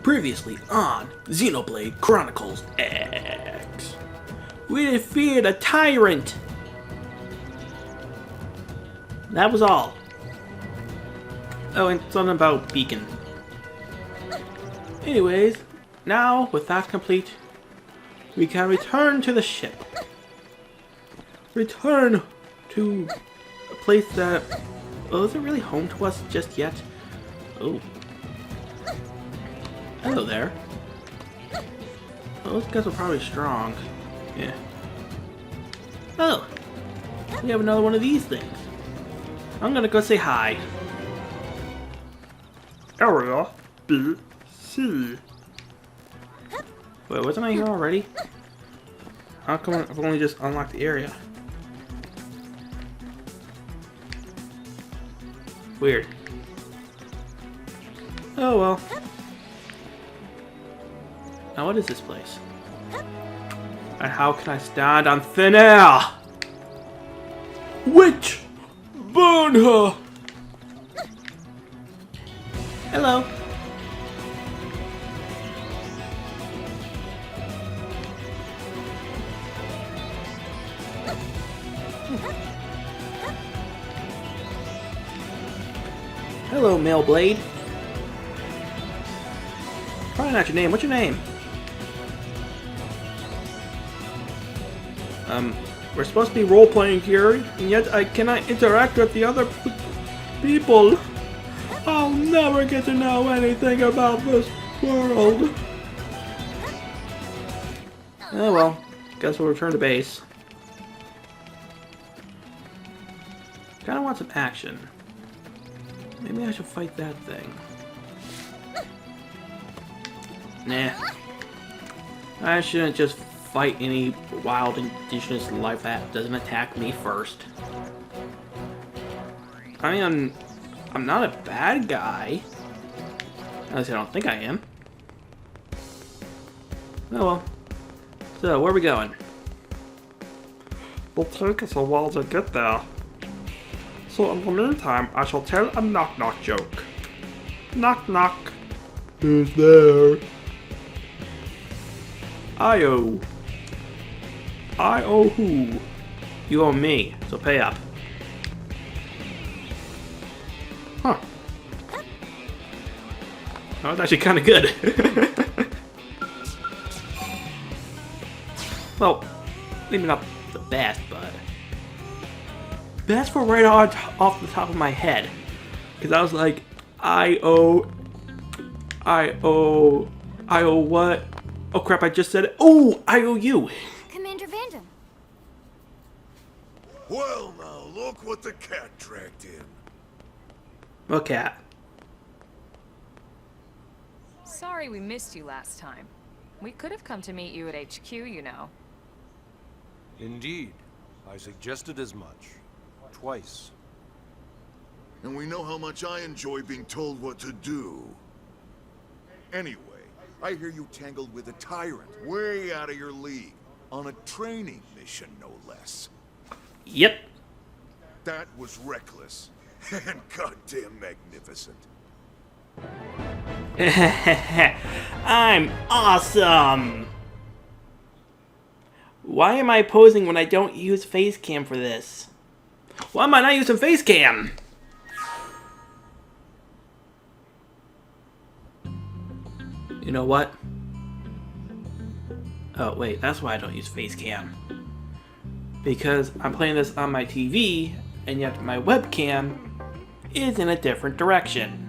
Previously on Xenoblade Chronicles X. We defeated a tyrant! That was all. Oh, and something about beacon. Anyways, now with that complete, we can return to the ship. Return to a place that isn't really home to us just yet. Oh. Hello there. Oh, those guys are probably strong. Yeah. Oh! We have another one of these things. I'm gonna go say hi. Area B, C. Wait, wasn't I here already? How come I've only just unlocked the area? Weird. Oh well. Now what is this place? And how can I stand on thin air? Witch! Burn her! Hello. Hello, Male Blade. Probably not your name. What's your name? We're supposed to be role-playing here, and yet I cannot interact with the other people. I'll never get to know anything about this world. Oh well, guess we'll return to base. Kinda want some action. Maybe I should fight that thing. Nah. I shouldn't just fight any wild indigenous life that doesn't attack me first. I mean, I'm not a bad guy. At least I don't think I am. Oh well. So, where are we going? It'll take us a while to get there. So in the meantime, I shall tell a knock-knock joke. Knock-knock. Who's there? I owe. I owe who? You owe me, so pay up. Huh. That was actually kind of good. Well, maybe not the best, but that's for right off the top of my head. Because I was like, I owe what? Oh crap, I just said it. Oh, I owe you. Commander Vandam. Well now, look what the cat dragged in. What cat? Sorry we missed you last time. We could have come to meet you at HQ, you know. Indeed. I suggested as much. Twice. And we know how much I enjoy being told what to do. Anyway, I hear you tangled with a tyrant, way out of your league, on a training mission, no less. Yep. That was reckless, and goddamn magnificent. I'm awesome! Why am I posing when I don't use face cam for this? Why am I not using face cam? You know what? Oh wait, that's why I don't use face cam. Because I'm playing this on my TV, and yet my webcam is in a different direction.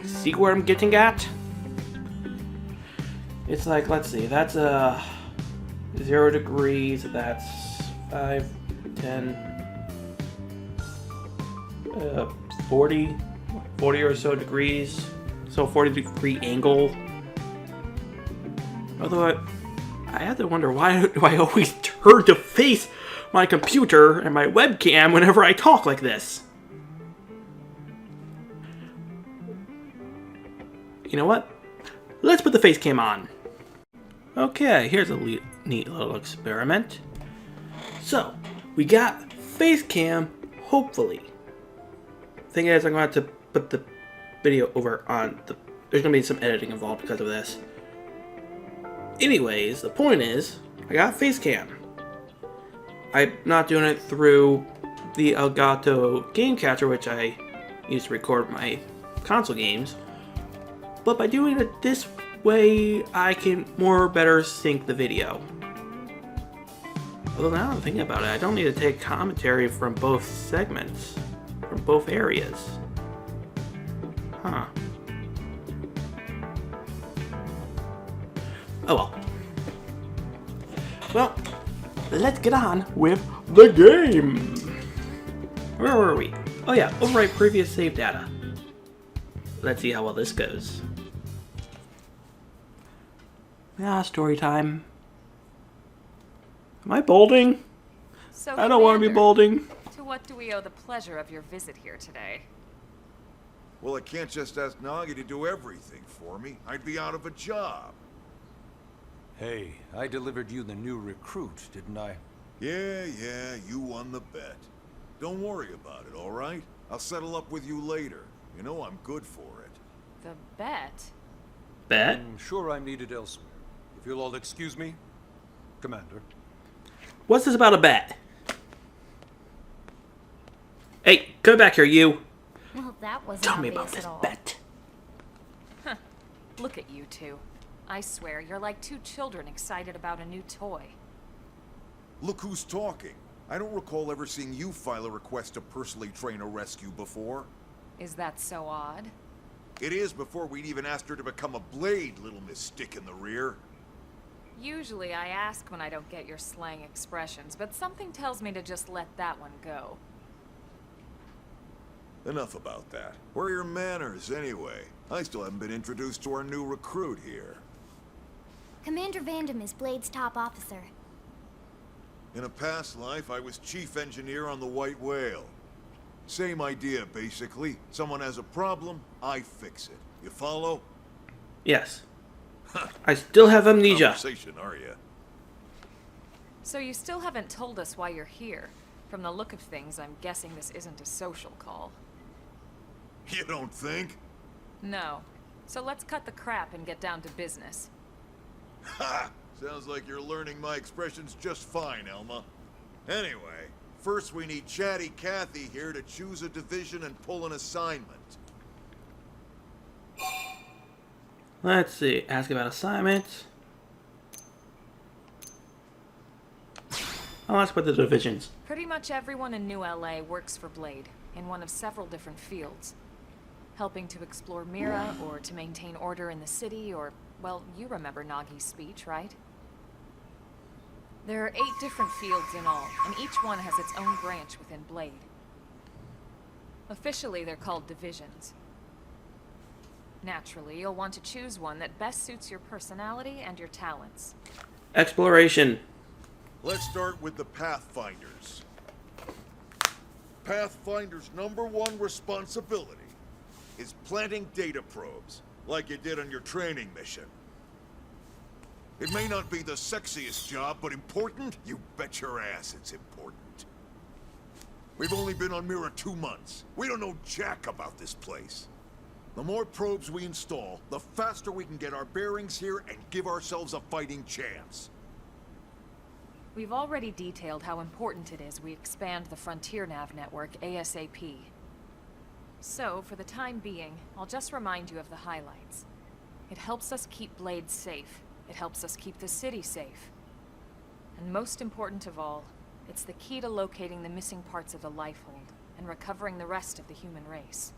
See where I'm getting at? It's like, let's see, that's 0 degrees, that's 5, 10, 40 or so degrees, so 40-degree angle. Although I have to wonder, why do I always turn to face my computer and my webcam whenever I talk like this? You know what? Let's put the face cam on. Okay, here's a neat little experiment. So, we got face cam, hopefully. thing is, I'm going to have to put the video over on the... There's going to be some editing involved because of this. Anyways, the point is, I got a face cam. I'm not doing it through the Elgato game catcher, which I use to record my console games. But by doing it this way, I can better sync the video. Although now I'm thinking about it, I don't need to take commentary from both segments, from both areas. Huh. Oh well. Well, let's get on with the game. Where were we? Oh yeah, overwrite previous save data. Let's see how well this goes. Story time. Am I bolding? So, I don't want to be bolding. To what do we owe the pleasure of your visit here today? Well, I can't just ask Nagi to do everything for me. I'd be out of a job. Hey, I delivered you the new recruit, didn't I? Yeah, you won the bet. Don't worry about it, all right? I'll settle up with you later. You know I'm good for it. The bet? Bet? I'm sure I'm needed elsewhere. If you'll all excuse me, Commander. What's this about a bet? Hey, come back here, you. Well, that wasn't Tell me obvious about this at all. bet. Look at you two. I swear, you're like two children excited about a new toy. Look who's talking. I don't recall ever seeing you file a request to personally train a rescue before. Is that so odd? It is before we'd even asked her to become a blade, little Miss Stick in the rear. Usually I ask when I don't get your slang expressions, but something tells me to just let that one go. Enough about that. Where are your manners, anyway? I still haven't been introduced to our new recruit here. Commander Vandam is Blade's top officer. In a past life, I was chief engineer on the White Whale. Same idea, basically. Someone has a problem, I fix it. You follow? Yes. I still have amnesia. Conversation, are you? So you still haven't told us why you're here. From the look of things, I'm guessing this isn't a social call. You don't think? No. So let's cut the crap and get down to business. Ha! Sounds like you're learning my expressions just fine, Elma. Anyway, first we need Chatty Cathy here to choose a division and pull an assignment. Let's see. Ask about assignments. I'll ask about the divisions. Pretty much everyone in New LA works for Blade, in one of several different fields. Helping to explore Mira, or to maintain order in the city, or, well, you remember Nagi's speech, right? There are 8 different fields in all, and each one has its own branch within Blade. Officially, they're called divisions. Naturally, you'll want to choose one that best suits your personality and your talents. Exploration. Let's start with the Pathfinders. Pathfinder's #1 responsibility is planting data probes, like you did on your training mission. It may not be the sexiest job, but important? You bet your ass it's important. We've only been on Mira 2 months. We don't know jack about this place. The more probes we install, the faster we can get our bearings here and give ourselves a fighting chance. We've already detailed how important it is we expand the Frontier Nav network ASAP. So, for the time being, I'll just remind you of the highlights. It helps us keep Blade safe. It helps us keep the city safe. And most important of all, it's the key to locating the missing parts of the Lifehold and recovering the rest of the human race.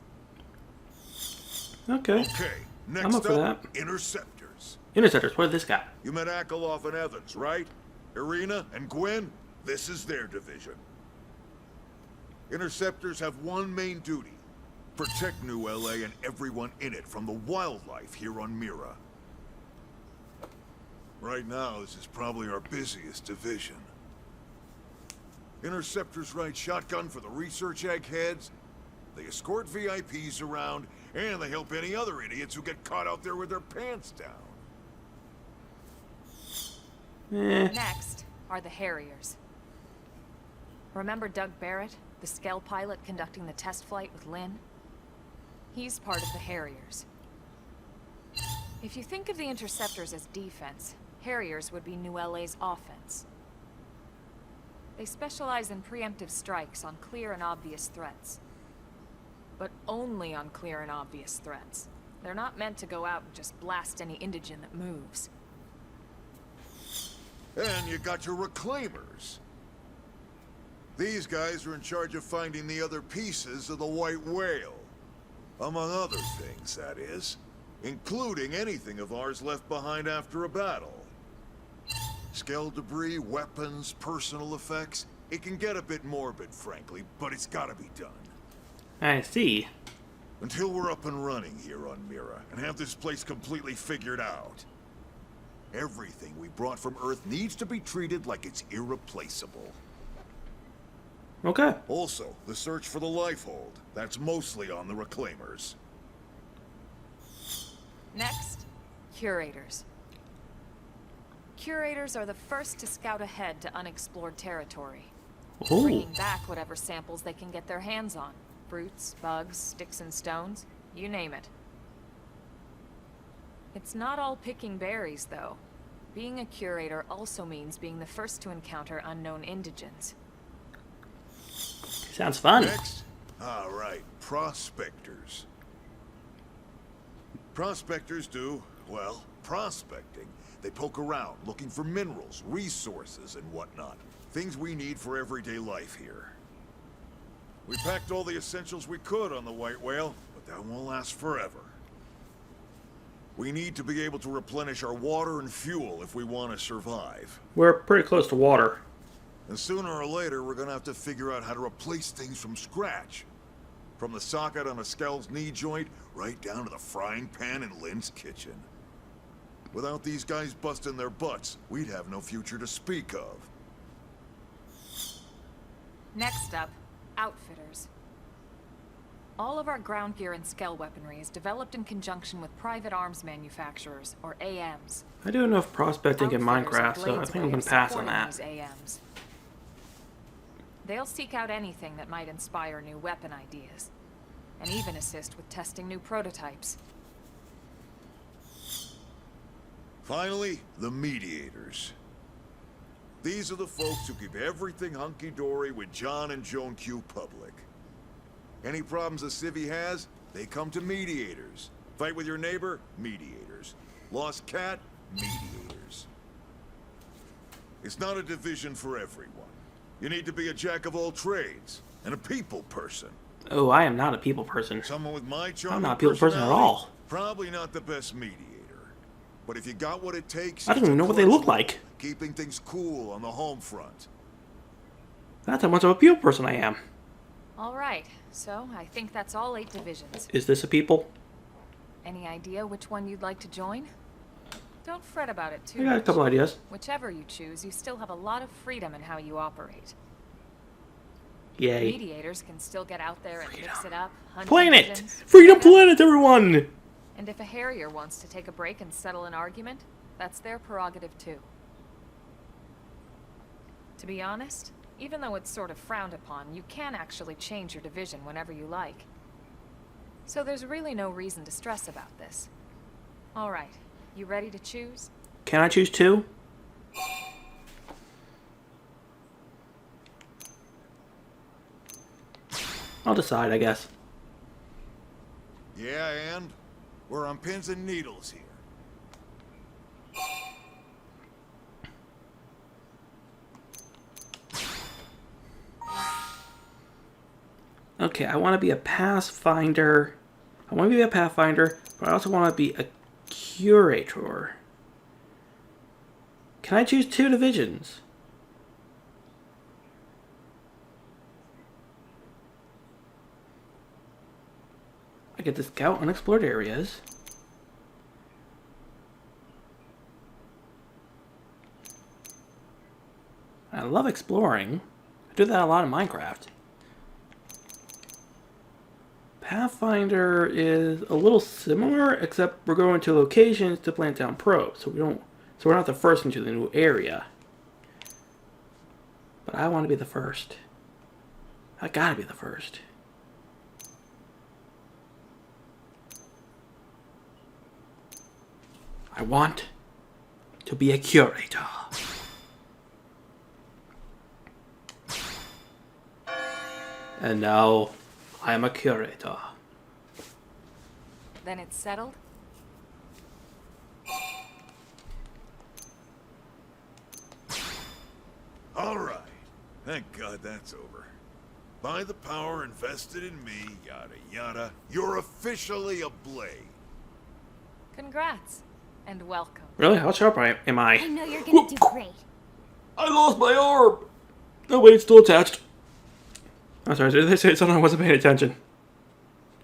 Okay. Okay, I'm next up for up, that. Interceptors. Interceptors. What did this guy? You met Akeloff and Evans, right? Irina and Gwen, this is their division. Interceptors have one main duty. Protect New LA and everyone in it from the wildlife here on Mira. Right now, this is probably our busiest division. Interceptors ride shotgun for the research eggheads, they escort VIPs around, and they help any other idiots who get caught out there with their pants down. Eh. Next are the Harriers. Remember Doug Barrett? the Skell pilot conducting the test flight with Lynn. He's part of the Harriers. If you think of the Interceptors as defense, Harriers would be New LA's offense. They specialize in preemptive strikes on clear and obvious threats. But only on clear and obvious threats. They're not meant to go out and just blast any indigene that moves. And you got your reclaimers. These guys are in charge of finding the other pieces of the White Whale. Among other things, that is. Including anything of ours left behind after a battle. Skell debris, weapons, personal effects. It can get a bit morbid, frankly, but it's gotta be done. I see. Until we're up and running here on Mira, and have this place completely figured out. Everything we brought from Earth needs to be treated like it's irreplaceable. Okay. Also, the search for the Lifehold. That's mostly on the Reclaimers. Next, Curators. Curators are the first to scout ahead to unexplored territory. Ooh. Bringing back whatever samples they can get their hands on. Fruits, bugs, sticks and stones, you name it. It's not all picking berries, though. Being a curator also means being the first to encounter unknown indigens. Sounds fun. Next? All right, prospectors. Prospectors do, well, prospecting. They poke around, looking for minerals, resources, and whatnot. Things we need for everyday life here. We packed all the essentials we could on the White Whale, but that won't last forever. We need to be able to replenish our water and fuel if we want to survive. We're pretty close to water. And sooner or later, we're gonna have to figure out how to replace things from scratch. From the socket on a Skell's knee joint, right down to the frying pan in Lynn's kitchen. Without these guys busting their butts, we'd have no future to speak of. Next up, Outfitters. All of our ground gear and Skell weaponry is developed in conjunction with private arms manufacturers, or AMs. I do enough prospecting in Outfitters are Minecraft, so I Blade's think way I'm gonna of pass on supporting that. these AMs. They'll seek out anything that might inspire new weapon ideas, and even assist with testing new prototypes. Finally, the Mediators. These are the folks who keep everything hunky-dory with John and Joan Q public. Any problems a civvy has, they come to Mediators. Fight with your neighbor? Mediators. Lost cat? Mediators. It's not a division for everyone. You need to be a jack of all trades, and a people person. Oh, I am not a people person. Someone with my charm I'm not a and people person at personality, all. Probably not the best mediator. But if you got what it takes... I don't even know what they look like. Keeping things cool on the home front. That's how much of a people person I am. All right, so I think that's all 8 divisions. Is this a people? Any idea which one you'd like to join? Don't fret about it too I got a much. couple ideas. Whichever you choose, you still have a lot of freedom in how you operate. Yay. Mediators can still get out there and mix it up, hunt Planet! indigens, Freedom fight 'em. Planet, everyone! And if a Harrier wants to take a break and settle an argument, that's their prerogative too. To be honest, even though it's sort of frowned upon, you can actually change your division whenever you like. So there's really no reason to stress about this. All right, you ready to choose? Can I choose 2? I'll decide, I guess. Yeah, and? We're on pins and needles here. Okay, I want to be a Pathfinder. But I also want to be a Curator. Can I choose 2 divisions? I get to scout unexplored areas. I love exploring. I do that a lot in Minecraft. Pathfinder is a little similar, except we're going to locations to plant down probes, so we're not the first into the new area. But I want to be the first. I gotta be the first. I want to be a curator. And now I am a curator. Then it's settled? All right. Thank God that's over. By the power invested in me, yada yada, you're officially a Blade. Congrats. And welcome. Really? How sharp am I? I know you're gonna do great. I lost my arm! No, wait, it's still attached. I'm sorry, did they say something? I wasn't paying attention.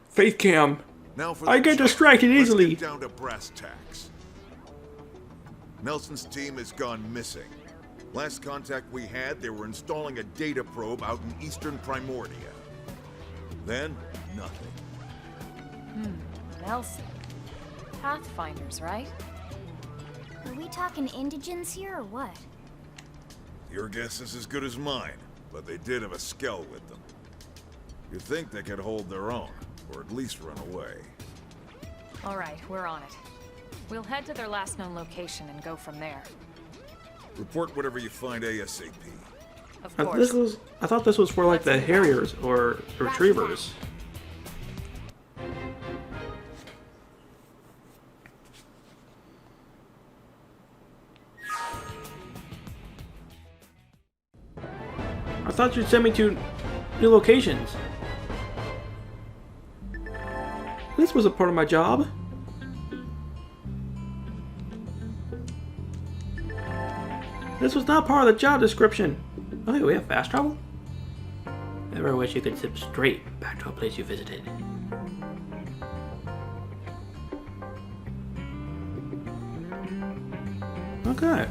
Faith cam. Now for I the get job. distracted Let's easily. get down to brass tacks. Nelson's team has gone missing. Last contact we had, they were installing a data probe out in eastern Primordia. Then, nothing. Nelson. Pathfinders, right? Are we talking indigents here or what? Your guess is as good as mine, but they did have a skell with them. You'd think they could hold their own, or at least run away. All right, we're on it. We'll head to their last known location and go from there. Report whatever you find ASAP. Of I course. thought this was for like the Harriers or Retrievers. I thought you'd send me to new locations. This was a part of my job. This was not part of the job description. Oh, hey, we have fast travel? Never wish you could zip straight back to a place you visited. Okay.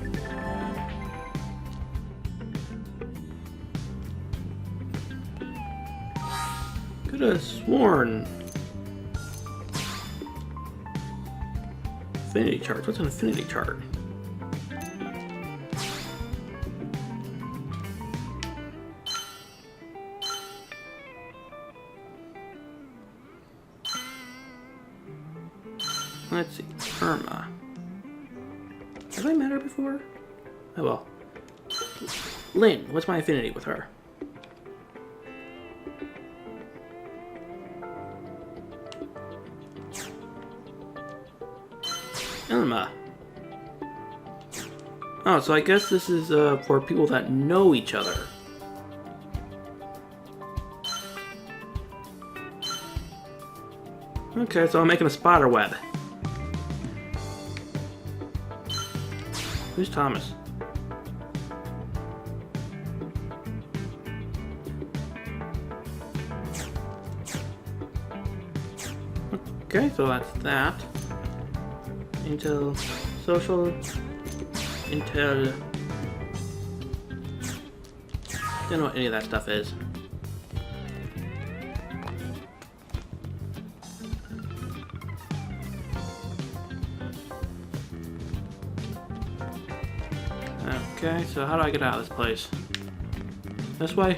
Could have sworn. Affinity chart. What's an affinity chart? Let's see. Irma. Have I met her before? Oh well. Lynn, what's my affinity with her? Elma. Oh, so I guess this is for people that know each other. Okay, so I'm making a spider web. Who's Thomas? Okay, so that's that. Intel, social, Intel. Don't know what any of that stuff is. Okay, so how do I get out of this place? This way?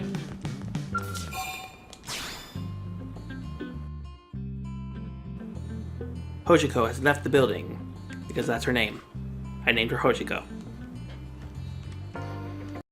Hoshiko has left the building, because that's her name. I named her Hoshiko.